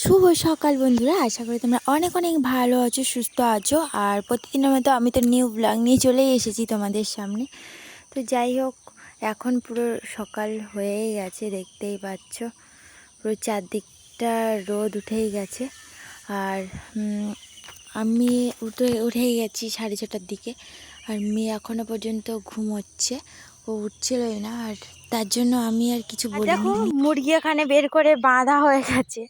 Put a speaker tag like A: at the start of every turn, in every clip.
A: শুভ সকাল বন্ধুরা, আশা করি তোমরা অনেক অনেক ভালো আছো, সুস্থ আছো। আর প্রতিদিনের মতো আমি তো নিউ ব্লগ নিয়ে চলেই এসেছি তোমাদের সামনে। তো যাই হোক, এখন পুরো সকাল হয়েই গেছে, দেখতেই পাচ্ছ পুরো চারদিকটা রোদ উঠেই গেছে। আর আমি উঠেই গেছি 6:30টার দিকে। আর মেয়ে এখনও পর্যন্ত ঘুমোচ্ছে, ও উঠছিলই না। আর তার জন্য আমি আর কিছু বলিনি। দেখো মুরগি এখানে বের করে বাঁধা হয়ে গেছে,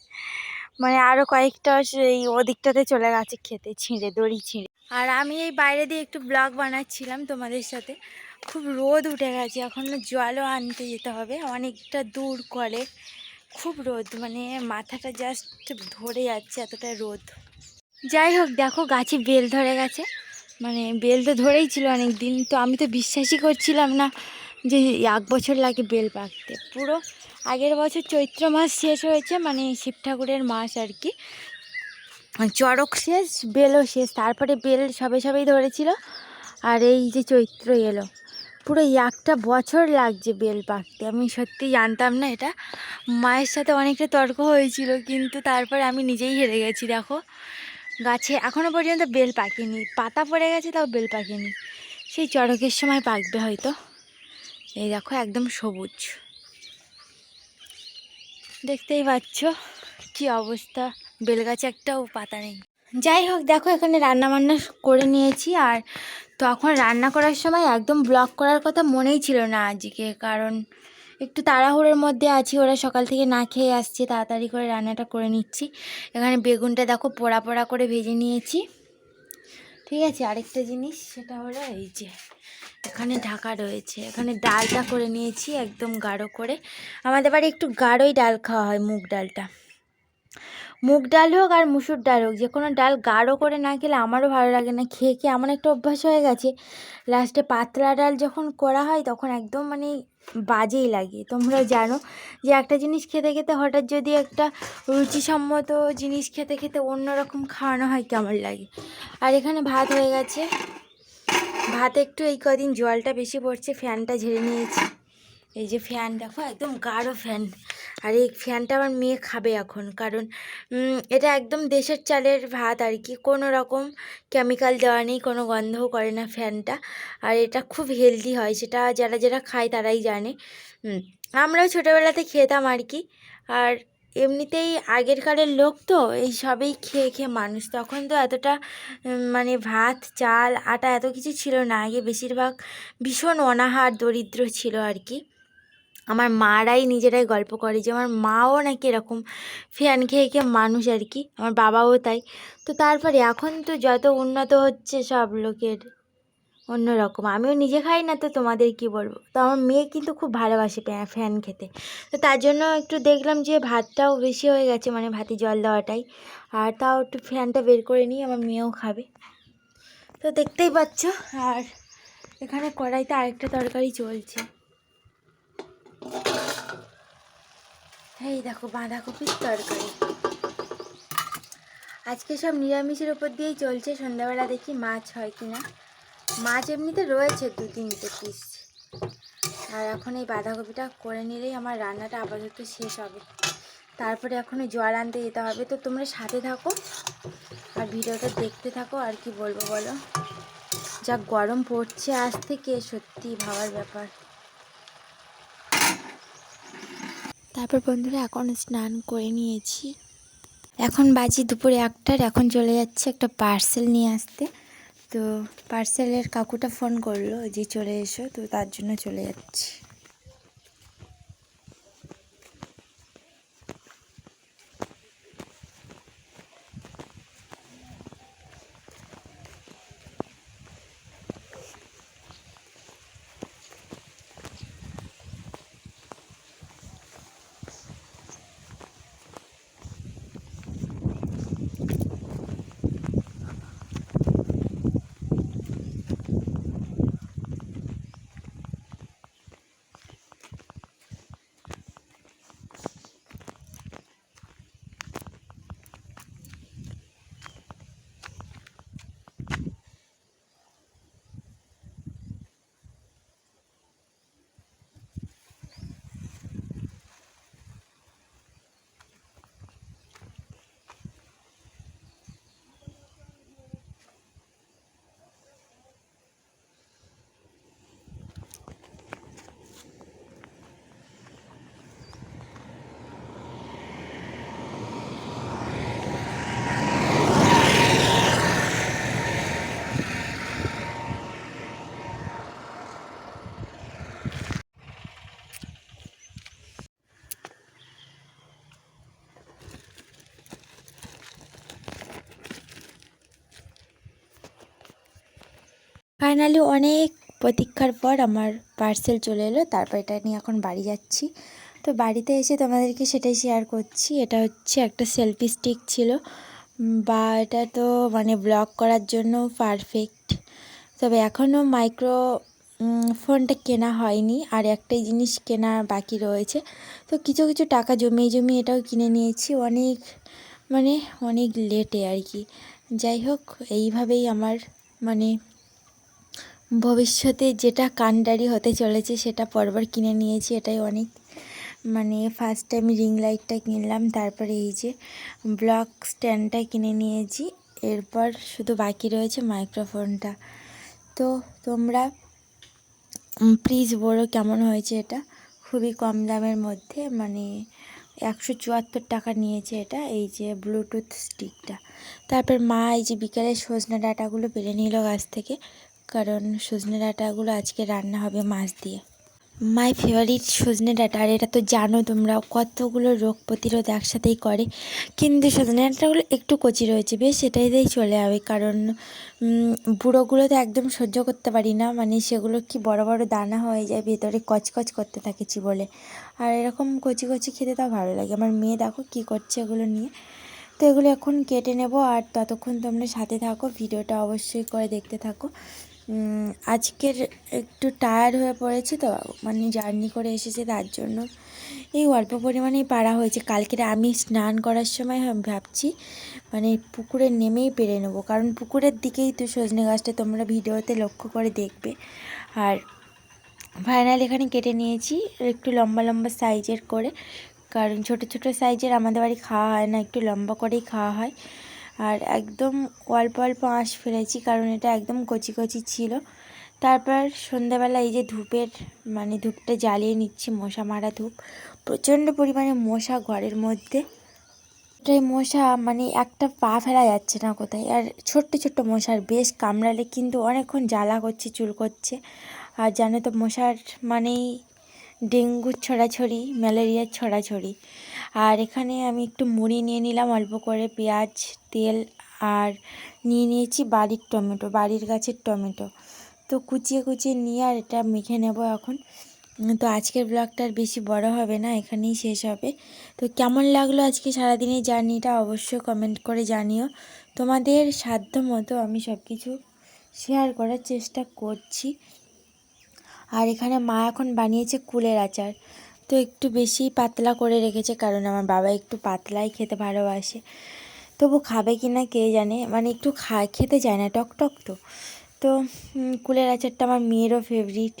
A: মানে আরও কয়েকটা সেই ওদিকটাতে চলে গেছে খেতে, ছিঁড়ে দড়ি ছিঁড়ে। আর আমি এই বাইরে দিয়ে একটু ব্লগ বানাচ্ছিলাম তোমাদের সাথে। খুব রোদ উঠে গেছে, এখনও জলও আনতে যেতে হবে অনেকটা দূর করে। খুব রোদ, মানে মাথাটা জাস্ট ধরে যাচ্ছে এতটা রোদ। যাই হোক, দেখো গাছে বেল ধরে গেছে, মানে বেল তো ধরেই ছিল অনেক দিন। তো আমি তো বিশ্বাসই করছিলাম না যে 1 বছর লাগে বেল পাকতে। পুরো আগের বছর চৈত্র মাস শেষ হয়েছে, মানে শিব ঠাকুরের মাস আর কি, চড়ক শেষ, বেলও শেষ, তারপরে বেল সবে সবেই ধরেছিল। আর এই যে চৈত্র এলো, পুরো 1 বছর লাগছে বেল পাকতে। আমি সত্যি জানতাম না এটা। মায়ের সাথে অনেকটা তর্ক হয়েছিল, কিন্তু তারপরে আমি নিজেই হেরে গেছি। দেখো গাছে এখনও পর্যন্ত বেল পাকেনি, পাতা পড়ে গেছে তাও বেল পাকেনি। সেই চড়কের সময় পাকবে হয়তো। এই দেখো একদম সবুজ, দেখতেই পাচ্ছ কি অবস্থা, বেলগাছে একটাও পাতা নেই। যাই হোক, দেখো এখানে রান্না বান্না করে নিয়েছি। আর তখন রান্না করার সময় একদম ব্লগ করার কথা মনেই ছিল না আজকে, কারণ একটু তাড়াহুড়োর মধ্যে আছি। ওরা সকাল থেকে না খেয়ে আসছে, তাড়াতাড়ি করে রান্নাটা করে নিচ্ছি। এখানে বেগুনটা দেখো পোড়া পোড়া করে ভেজে নিয়েছি। ঠিক আছে, আরেকটা জিনিস সেটা হলো এই যে এখানে ঢাকা রয়েছে, এখানে ডালটা করে নিয়েছি একদম গাঢ় করে। আমাদের বাড়ি একটু গাঢ়ই ডাল খাওয়া হয়, মুগ ডালটা। মুগ ডাল হোক আর মুসুর ডাল হোক, যে কোনো ডাল গাঢ় করে না খেলে আমারও ভালো লাগে না। খেয়ে খেয়ে এমন একটা অভ্যাস হয়ে গেছে, লাস্টে পাতলা ডাল যখন করা হয় তখন একদম মানে বাজেই লাগে। তোমরা জানো যে একটা জিনিস খেতে খেতে হঠাৎ যদি একটা রুচিসম্মত জিনিস খেতে খেতে অন্যরকম খাওয়ানো হয় কেমন লাগে। আর এখানে ভাত হয়ে গেছে, ভাত একটু এই কদিন জলটা বেশি পড়ছে, ফ্যানটা ঝেড়ে নিয়েছি। এই যে ফ্যান দেখো, একদম গাঢ় ফ্যান। আর এই ফ্যানটা আমার মেয়ে খাবে এখন, কারণ এটা একদম দেশের চালের ভাত আর কি, কোনো রকম কেমিক্যাল দেওয়া নেই, কোনো গন্ধও করে না ফ্যানটা। আর এটা খুব হেলদি হয়, সেটা যারা যারা খায় তারাই জানে। আমরাও ছোটোবেলাতে খেতাম আর কি। আর এমনিতেই আগেরকারের লোক তো এই সবেই খেয়ে খেয়ে মানুষ। তখন তো এতটা মানে ভাত চাল আটা এত কিছু ছিল না, আগে বেশিরভাগ ভীষণ অনাহার দরিদ্র ছিল আর কি। আমার মারাই নিজেরাই গল্প করে যে আমার মাও নাকি এরকম ফ্যান খেয়ে খেয়ে মানুষ আর কি, আমার বাবাও তাই। তো তারপরে এখন তো যত উন্নত হচ্ছে সব লোকের অন্যরকম। আমিও নিজে খাই না তো তোমাদের কি বলবো। তো আমার মেয়ে কিন্তু খুব ভালোবাসে ফ্যান খেতে। তো তার জন্য একটু দেখলাম যে ভাতটাও বেশি হয়ে গেছে, মানে ভাতে জল দেওয়াটাই। আর তাও একটু ফ্যানটা বের করে নিই, আমার মেয়েও খাবে। তো দেখতেই পাচ্ছ। আর এখানে কড়াইতে আরেকটা তরকারি চলছে, এই দেখো বাঁধাকপির তরকারি। আজকে সব নিরামিষের ওপর দিয়েই চলছে। সন্ধ্যাবেলা দেখি মাছ হয় কি না। মাছ এমনিতে রয়েছে 2-3টে পিস। আর এখন এই বাঁধাকপিটা করে নিলেই আমার রান্নাটা আপাতত শেষ হবে। তারপরে এখন জল আনতে যেতে হবে। তো তোমরা সাথে থাকো আর ভিডিওটা দেখতে থাকো। আর কি বলবো বলো, যা গরম পড়ছে আজ থেকে, সত্যি ভাবার ব্যাপার। তারপর বন্ধুরা এখন স্নান করে নিয়েছি, এখন বাজি দুপুরে 1টার। এখন চলে যাচ্ছে একটা পার্সেল নিয়ে আসতে। তো পার্সেলের কাকুটা ফোন করলো যে চলে এসো, তো তার জন্য চলে যাচ্ছি। ফাইনালি অনেক প্রতীক্ষার পর আমার পার্সেল চলে এলো, তারপর এটা নিয়ে এখন বাড়ি যাচ্ছি। তো বাড়িতে এসে তোমাদেরকে সেটাই শেয়ার করছি। এটা হচ্ছে একটা সেলফি স্টিক ছিল, বা এটা তো মানে ব্লগ করার জন্য পারফেক্ট। তবে এখনও মাইক্রো ফোনটা কেনা হয়নি, আর একটাই জিনিস কেনা বাকি রয়েছে। তো কিছু কিছু টাকা জমিয়ে এটাও কিনে নিয়েছি, অনেক লেটে আর কি। যাই হোক, এইভাবেই আমার মানে ভবিষ্যতে যেটা কাণ্ডারি হতে চলেছে সেটা পরবার কিনে নিয়েছি, এটাই অনেক। ফার্স্ট টাইম রিং লাইটটা কিনলাম, তারপরে এই যে ব্লক স্ট্যান্ডটা কিনে নিয়েছি, এরপর শুধু বাকি রয়েছে মাইক্রোফোনটা। তো তোমরা প্লিজ বলো কেমন হয়েছে এটা। খুবই কম দামের মধ্যে, 174 টাকা নিয়েছে এটা, এই যে ব্লুটুথ স্টিকটা। তারপর মা এই যে বিকালে সজনে ডাঁটাগুলো পেরে নিল গাছ থেকে, কারণ সজনে ডাঁটাগুলো আজকে রান্না হবে মাছ দিয়ে। মাই ফেভারিট সজনে ডাঁটা, আর এটা তো জানো তোমরা কতগুলো রোগ প্রতিরোধ একসাথেই করে। কিন্তু সজনে ডাঁটাগুলো একটু কচি রয়েছে, বেশ এটাই দিয়েই চলে যাবে, কারণ বুড়োগুলো তো একদম সহ্য করতে পারি না, সেগুলো কি বড় বড় দানা হয়ে যায়, ভেতরে কচকচ করতে থাকে চিবোলে। আর এরকম কচি কচি খেতে তাও ভালো লাগে। আমার মেয়ে দেখো কী করছে এগুলো নিয়ে। তো এগুলো এখন কেটে নেব, আর ততক্ষণ তোমরা সাথে থাকো, ভিডিওটা অবশ্যই করে দেখতে থাকো। আজকের একটু টায়ার্ড হয়ে পড়েছি তো, জার্নি করে এসেছে, তার জন্য এই অল্প পরিমাণেই পাড়া হয়েছে। কালকের আমি স্নান করার সময় ভাবছি পুকুরে নেমেই পেরে নেবো, কারণ পুকুরের দিকেই তো সজনে গাছটা, তোমরা ভিডিওতে লক্ষ্য করে দেখবে। আর ফাইনাল এখানে কেটে নিয়েছি একটু লম্বা লম্বা সাইজের করে, কারণ ছোট ছোট সাইজের আমাদের বাড়ি খাওয়া হয় না, একটু লম্বা করেই খাওয়া হয়। আর একদম অল্প অল্প আঁশ ফেলেছি, কারণ এটা একদম কচি কচি ছিল। তারপর সন্ধ্যাবেলা এই যে ধূপটা জ্বালিয়ে নিচ্ছি, মশা মারা ধূপ। প্রচণ্ড পরিমাণে মশা ঘরের মধ্যে, এটাই মশা একটা পা ফেলা যাচ্ছে না কোথায়। আর ছোট্ট ছোট্ট মশার বেশ কামড়ালে কিন্তু অনেকক্ষণ জ্বালা করছে, চুল করছে। আর জানো তো মশার ডেঙ্গুর ছড়াছড়ি, ম্যালেরিয়ার ছড়াছড়ি। আর এখানে আমি একটু মুড়ি নিয়ে নিলাম অল্প করে, পেঁয়াজ, তেল, আর নিয়ে নিয়েছি বাড়ির গাছের টমেটো। তো কুচিয়ে নিয়ে আর এটা মেখে নেব এখন। তো আজকের ব্লগটা আর বেশি বড় হবে না, এখানেই শেষ হবে। তো কেমন লাগলো আজকে সারাদিনের জার্নিটা অবশ্যই কমেন্ট করে জানিও। তোমাদের সাধ্য মতো আমি সব কিছু শেয়ার করার চেষ্টা করছি। আর এখানে মা এখন বানিয়েছে কুলের আচার, তো একটু বেশি পাতলা করে রেখেছে, কারণ আমার বাবা একটু পাতলাই খেতে ভালোবাসে। তবু খাবে কি না কে জানে, একটু খেতে চায় না, টক টক তো। তো কুলের আচারটা আমার মেয়েরও ফেভারিট।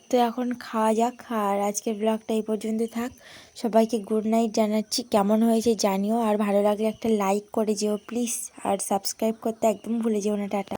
A: তো এখন খাওয়া যাক, আর আজকের ব্লগটা এই পর্যন্ত থাক। সবাইকে গুড নাইট জানাচ্ছি, কেমন হয়েছে জানিও, আর ভালো লাগলে একটা লাইক করে যেও প্লিজ, আর সাবস্ক্রাইব করতে একদম ভুলে যেও না। টাটা।